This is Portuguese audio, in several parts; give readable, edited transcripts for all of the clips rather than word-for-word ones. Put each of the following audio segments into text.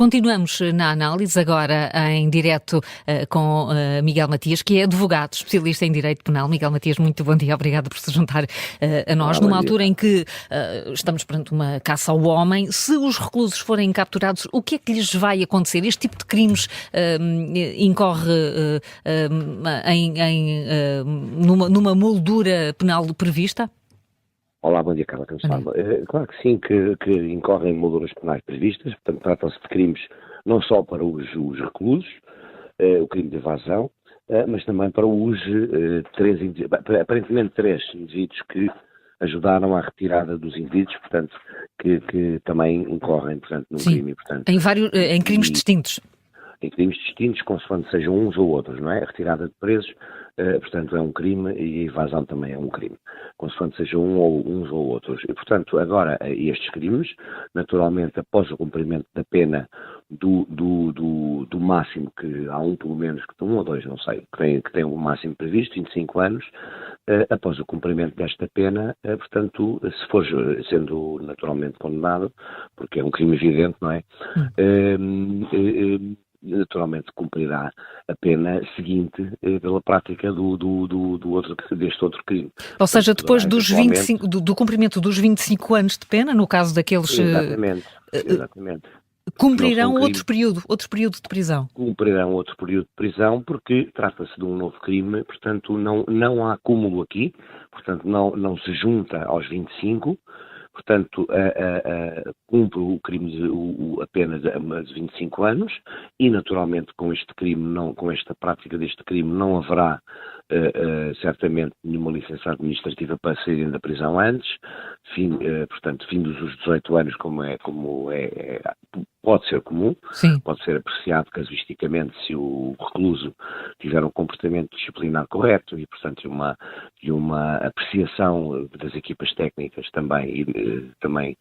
continuamos na análise, agora em direto com Miguel Matias, que é advogado, especialista em Direito Penal. Miguel Matias, muito bom dia, obrigado por se juntar a nós. Numa altura em que estamos perante uma caça ao homem, se os reclusos forem capturados, o que é que lhes vai acontecer? Este tipo de crimes incorre numa moldura penal prevista? Olá, bom dia, Carla. Claro que sim, que incorrem molduras penais previstas, portanto tratam-se de crimes não só para os reclusos, o crime de evasão, mas também para os aparentemente três indivíduos que ajudaram à retirada dos indivíduos, portanto, que também incorrem, portanto, num crime. Portanto, em crimes distintos. Em crimes distintos, consoante sejam uns ou outros, não é? A retirada de presos, portanto, é um crime e a evasão também é um crime, consoante sejam uns ou outros. E, portanto, agora, estes crimes, naturalmente, após o cumprimento da pena do máximo, que há pelo menos, um ou dois, não sei, que tem o máximo previsto, 25 anos, após o cumprimento desta pena, portanto, se for sendo naturalmente condenado, porque é um crime evidente, não é? Naturalmente cumprirá a pena seguinte pela prática deste outro crime. Ou seja, depois dos 25, do cumprimento dos 25 anos de pena, no caso daqueles... Exatamente. Cumprirão outro período de prisão. Cumprirão outro período de prisão porque trata-se de um novo crime, portanto não há acúmulo aqui, portanto não se junta aos 25, portanto, cumpre o crime a pena de 25 anos e, naturalmente, com esta prática deste crime, não haverá certamente nenhuma licença administrativa para saírem da prisão antes, portanto, findos os 18 anos, pode ser comum. Sim. Pode ser apreciado casuisticamente se o recluso tiver um comportamento disciplinar correto e, portanto, de uma apreciação das equipas técnicas também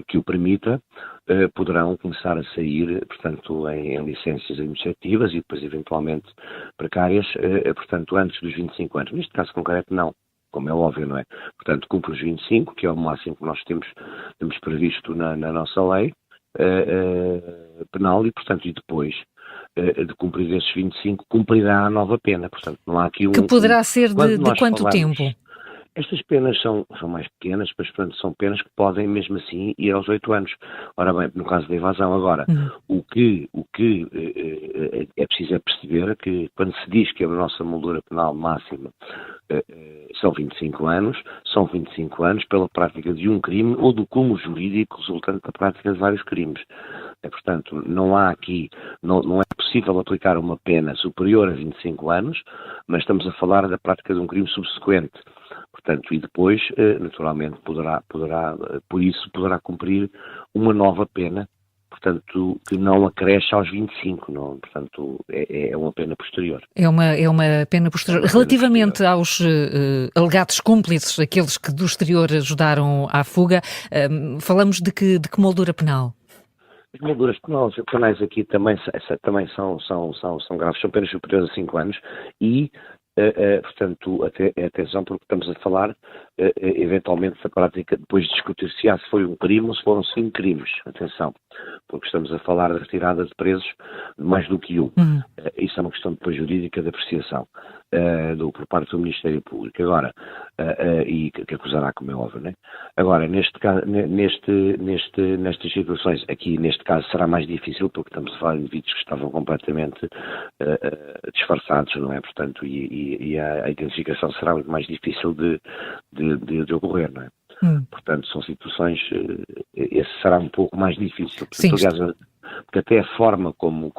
que o permita, poderão começar a sair, portanto, em licenças administrativas e depois, eventualmente, precárias, portanto, antes dos 25 anos. Neste caso concreto, não. Como é óbvio, não é? Portanto, cumpre os 25, que é o máximo que nós temos previsto na nossa lei penal e, portanto, e depois de cumprir esses 25, cumprirá a nova pena. Portanto, não há aqui que poderá ser de quanto tempo? Estas penas são mais pequenas, mas, portanto, são penas que podem, mesmo assim, ir aos 8 anos. Ora bem, no caso da evasão, agora, o que é preciso perceber que, quando se diz que a nossa moldura penal máxima são 25 anos pela prática de um crime ou do cúmulo jurídico resultante da prática de vários crimes. Portanto, não há aqui, não é possível aplicar uma pena superior a 25 anos, mas estamos a falar da prática de um crime subsequente. Portanto, e depois, naturalmente, por isso poderá cumprir uma nova pena, portanto, que não acresce aos 25, não, portanto, é uma pena posterior. É uma pena posterior. Relativamente aos alegados cúmplices, aqueles que do exterior ajudaram à fuga, falamos de que moldura penal? As molduras penais aqui também são graves, são penas superiores a 5 anos e, portanto, atenção, porque estamos a falar, eventualmente, da prática, depois de discutir-se-á se foi um crime ou se foram 5 crimes. Atenção, porque estamos a falar da retirada de presos mais do que um. Isso é uma questão depois jurídica de apreciação por parte do Ministério Público. Agora, e que acusará, como é óbvio, né? Agora, neste caso, nestas situações, aqui neste caso será mais difícil, porque estamos a falar de indivíduos que estavam completamente disfarçados, não é? Portanto, e a identificação será muito mais difícil de ocorrer, não é? Portanto, são situações, esse será um pouco mais difícil. Portanto, aliás, porque até a forma como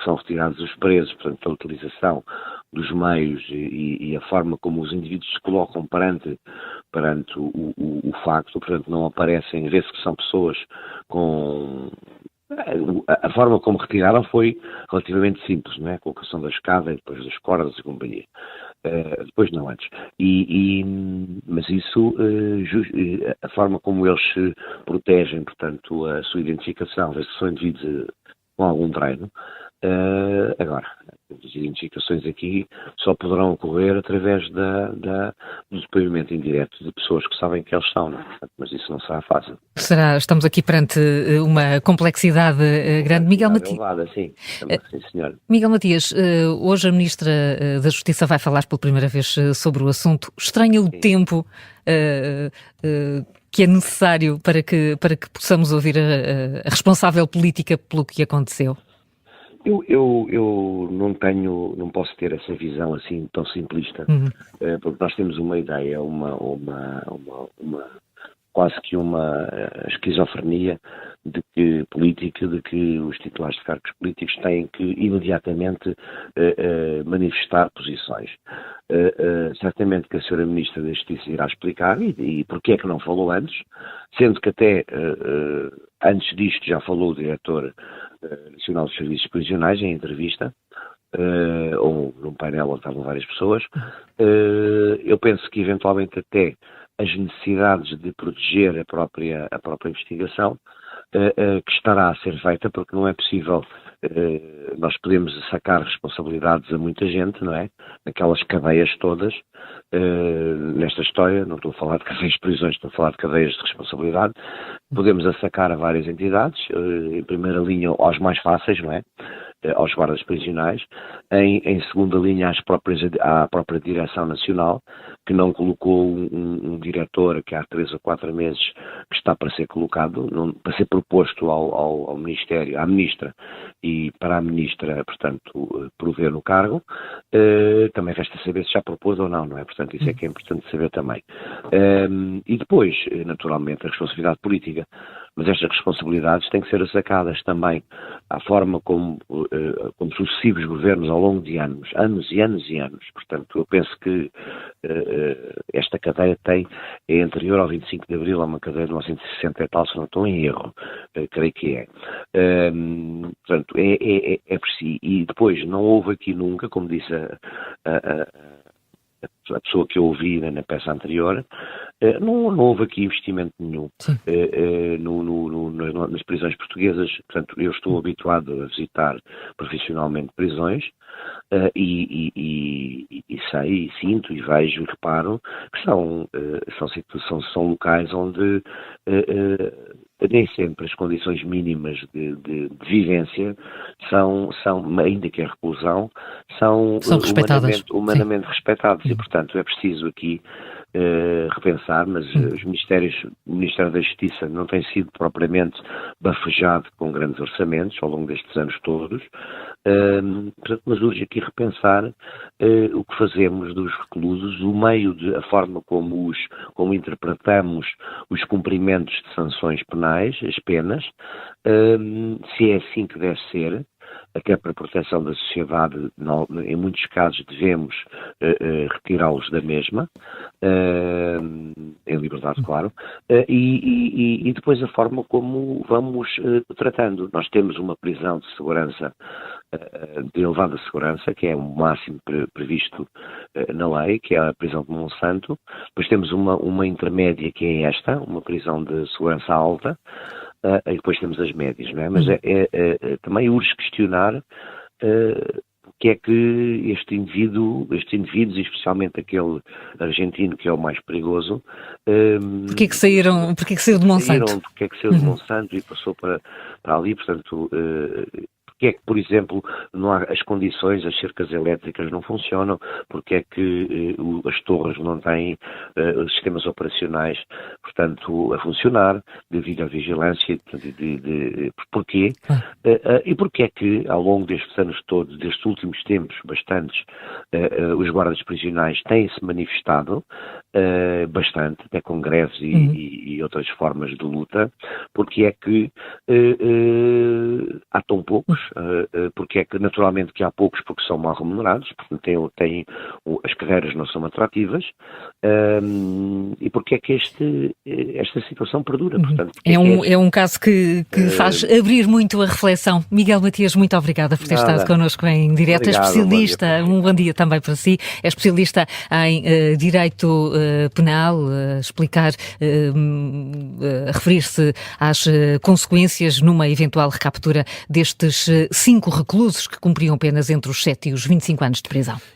são retirados os presos, portanto, a utilização dos meios e a forma como os indivíduos se colocam perante o facto, portanto, não aparecem, vê-se que são pessoas com... A forma como retiraram foi relativamente simples, não é? A colocação da escada e depois das cordas e companhia. Depois não, antes. Mas isso, a forma como eles se protegem, portanto, a sua identificação, vê-se que são indivíduos com algum treino, Agora, as identificações aqui só poderão ocorrer através do depoimento indireto de pessoas que sabem que eles estão, não é? Mas isso não será fácil. Estamos aqui perante uma complexidade grande. Miguel Matias. Sim, sim, senhor. Miguel Matias, hoje a Ministra da Justiça vai falar pela primeira vez sobre o assunto. Estranha o tempo que é necessário para que possamos ouvir a responsável política pelo que aconteceu? Eu não posso ter essa visão assim tão simplista, porque nós temos uma ideia, quase que uma esquizofrenia política de que os titulares de cargos políticos têm que imediatamente manifestar posições. Certamente que a Sra. Ministra da Justiça irá explicar e porque é que não falou antes, sendo que até antes disto já falou o Diretor Nacional dos Serviços Prisionais em entrevista, ou num painel onde estavam várias pessoas. Eu penso que eventualmente até as necessidades de proteger a própria investigação que estará a ser feita, porque não é possível, nós podemos sacar responsabilidades a muita gente, não é? Naquelas cadeias todas, nesta história, não estou a falar de cadeias de prisões, estou a falar de cadeias de responsabilidade, podemos sacar a várias entidades, em primeira linha aos mais fáceis, não é? Aos guardas prisionais, em segunda linha à própria Direção Nacional, que não colocou um diretor que há 3 ou 4 meses que está para ser colocado, para ser proposto ao Ministério, à Ministra, e para a Ministra, portanto, prover no cargo. Também resta saber se já propôs ou não é? Portanto, isso é que é importante saber também. E depois, naturalmente, a responsabilidade política. Mas estas responsabilidades têm que ser sacadas também à forma como sucessivos governos ao longo de anos e anos e anos. Portanto, eu penso que esta cadeia é anterior ao 25 de Abril, a uma cadeia de 1960 e tal, se não estou em erro, creio que é. Portanto, é preciso. E depois, não houve aqui nunca, como disse a pessoa que eu ouvi na peça anterior, não houve aqui investimento nenhum nas prisões portuguesas. Portanto, eu estou habituado a visitar profissionalmente prisões e sei, e sinto, e vejo, e reparo que são locais onde nem sempre as condições mínimas de vivência são, ainda que a reclusão, são humanamente respeitadas. E, portanto, é preciso aqui repensar, mas o Ministério da Justiça não tem sido propriamente bafejado com grandes orçamentos ao longo destes anos todos, portanto, mas urge aqui repensar o que fazemos dos reclusos, a forma como interpretamos os cumprimentos de sanções penais, as penas, se é assim que deve ser. Até para a proteção da sociedade, em muitos casos devemos retirá-los da mesma, em liberdade, claro, e depois a forma como vamos tratando. Nós temos uma prisão de segurança, de elevada segurança, que é o máximo previsto na lei, que é a prisão de Monsanto. Depois temos uma intermédia, que é esta, uma prisão de segurança alta, e depois temos as médias, não é? Mas também urge questionar porque é que estes indivíduos, e especialmente aquele argentino que é o mais perigoso, porque é que saiu de Monsanto? Porque é que saiu de Monsanto e passou para ali, portanto... Porque é que, por exemplo, não há as condições, as cercas elétricas não funcionam, porque é que as torres não têm sistemas operacionais, portanto, a funcionar, devido à vigilância, porquê? E porque é que, ao longo destes anos todos, destes últimos tempos, bastantes, os guardas prisionais têm-se manifestado bastante, até com greves e outras formas de luta, porque é que há tão poucos, porque é que naturalmente que há poucos porque são mal remunerados, porque as carreiras não são atrativas, e porque é que esta situação perdura. Portanto, é um caso que faz abrir muito a reflexão. Miguel Matias, muito obrigada por ter estado connosco em direto. É especialista, um bom dia também para si, é especialista em Direito penal, explicar, a referir-se às consequências numa eventual recaptura destes 5 reclusos que cumpriam penas entre os 7 e os 25 anos de prisão.